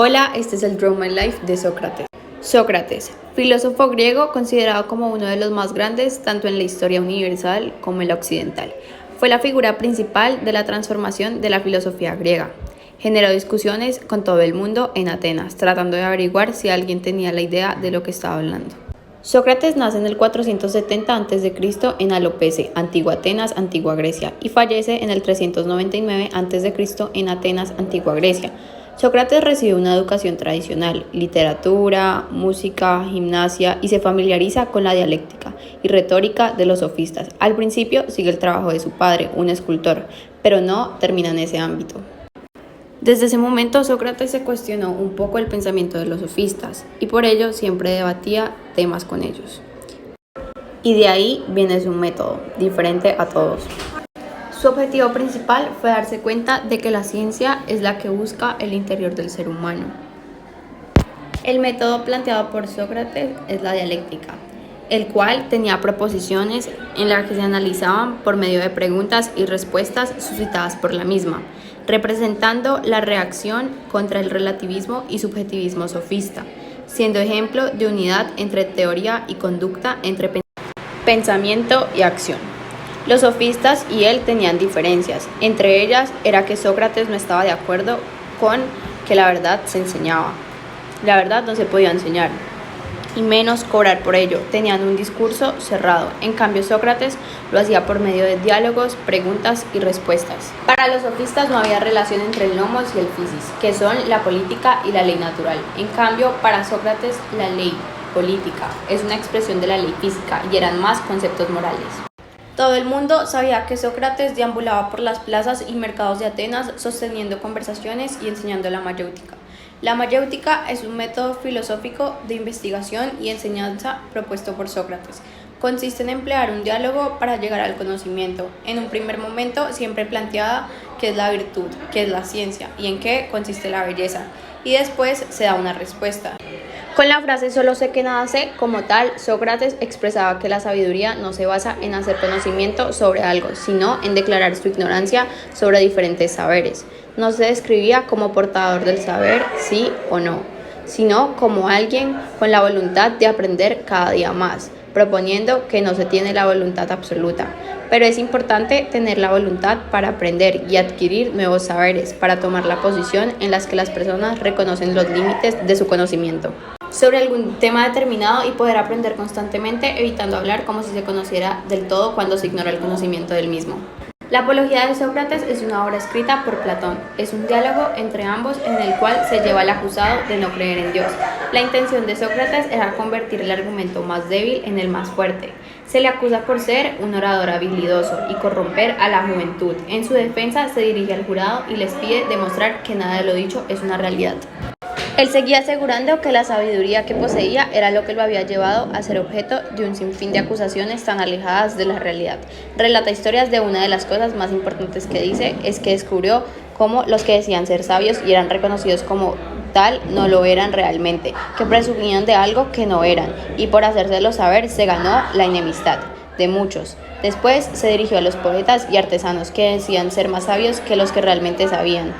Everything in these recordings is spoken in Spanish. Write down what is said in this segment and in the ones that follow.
Hola, este es el Draw My Life de Sócrates. Sócrates, filósofo griego considerado como uno de los más grandes tanto en la historia universal como en la occidental. Fue la figura principal de la transformación de la filosofía griega. Generó discusiones con todo el mundo en Atenas, tratando de averiguar si alguien tenía la idea de lo que estaba hablando. Sócrates nace en el 470 a.C. en Alopece, antigua Atenas, antigua Grecia, y fallece en el 399 a.C. en Atenas, antigua Grecia. Sócrates recibe una educación tradicional, literatura, música, gimnasia y se familiariza con la dialéctica y retórica de los sofistas. Al principio sigue el trabajo de su padre, un escultor, pero no termina en ese ámbito. Desde ese momento Sócrates se cuestionó un poco el pensamiento de los sofistas y por ello siempre debatía temas con ellos. Y de ahí viene su método, diferente a todos. Su objetivo principal fue darse cuenta de que la ciencia es la que busca el interior del ser humano. El método planteado por Sócrates es la dialéctica, el cual tenía proposiciones en las que se analizaban por medio de preguntas y respuestas suscitadas por la misma, representando la reacción contra el relativismo y subjetivismo sofista, siendo ejemplo de unidad entre teoría y conducta, entre pensamiento y acción. Los sofistas y él tenían diferencias, entre ellas era que Sócrates no estaba de acuerdo con que la verdad se enseñaba. La verdad no se podía enseñar, y menos cobrar por ello. Tenían un discurso cerrado. En cambio, Sócrates lo hacía por medio de diálogos, preguntas y respuestas. Para los sofistas no había relación entre el nomos y el physis, que son la política y la ley natural. En cambio, para Sócrates, la ley política es una expresión de la ley física y eran más conceptos morales. Todo el mundo sabía que Sócrates deambulaba por las plazas y mercados de Atenas sosteniendo conversaciones y enseñando la mayéutica. La mayéutica es un método filosófico de investigación y enseñanza propuesto por Sócrates. Consiste en emplear un diálogo para llegar al conocimiento. En un primer momento siempre planteada qué es la virtud, qué es la ciencia y en qué consiste la belleza. Y después se da una respuesta. Con la frase solo sé que nada sé, como tal, Sócrates expresaba que la sabiduría no se basa en hacer conocimiento sobre algo, sino en declarar su ignorancia sobre diferentes saberes. No se describía como portador del saber, sí o no, sino como alguien con la voluntad de aprender cada día más, proponiendo que no se tiene la voluntad absoluta. Pero es importante tener la voluntad para aprender y adquirir nuevos saberes, para tomar la posición en las que las personas reconocen los límites de su conocimiento sobre algún tema determinado y poder aprender constantemente, evitando hablar como si se conociera del todo cuando se ignora el conocimiento del mismo. La Apología de Sócrates es una obra escrita por Platón. Es un diálogo entre ambos en el cual se lleva al acusado de no creer en Dios. La intención de Sócrates era convertir el argumento más débil en el más fuerte. Se le acusa por ser un orador habilidoso y corromper a la juventud. En su defensa se dirige al jurado y les pide demostrar que nada de lo dicho es una realidad. Él seguía asegurando que la sabiduría que poseía era lo que lo había llevado a ser objeto de un sinfín de acusaciones tan alejadas de la realidad. Relata historias de una de las cosas más importantes que dice es que descubrió cómo los que decían ser sabios y eran reconocidos como tal no lo eran realmente, que presumían de algo que no eran, y por hacérselo saber se ganó la enemistad de muchos. Después se dirigió a los poetas y artesanos que decían ser más sabios que los que realmente sabían.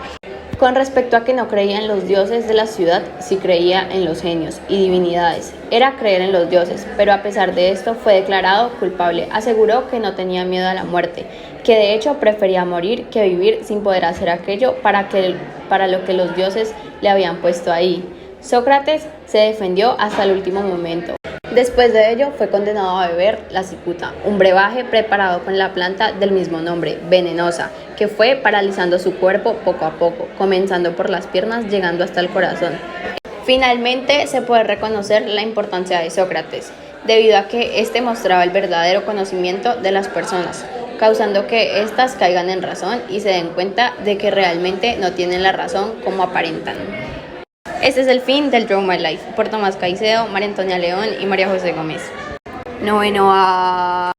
Con respecto a que no creía en los dioses de la ciudad, sí creía en los genios y divinidades. Era creer en los dioses, pero a pesar de esto fue declarado culpable. Aseguró que no tenía miedo a la muerte, que de hecho prefería morir que vivir sin poder hacer aquello para lo que los dioses le habían puesto ahí. Sócrates se defendió hasta el último momento. Después de ello fue condenado a beber la cicuta, un brebaje preparado con la planta del mismo nombre, venenosa, que fue paralizando su cuerpo poco a poco, comenzando por las piernas llegando hasta el corazón. Finalmente se puede reconocer la importancia de Sócrates, debido a que éste mostraba el verdadero conocimiento de las personas, causando que éstas caigan en razón y se den cuenta de que realmente no tienen la razón como aparentan. Este es el fin del Draw My Life, por Tomás Caicedo, María Antonia León y María José Gómez. Noveno A.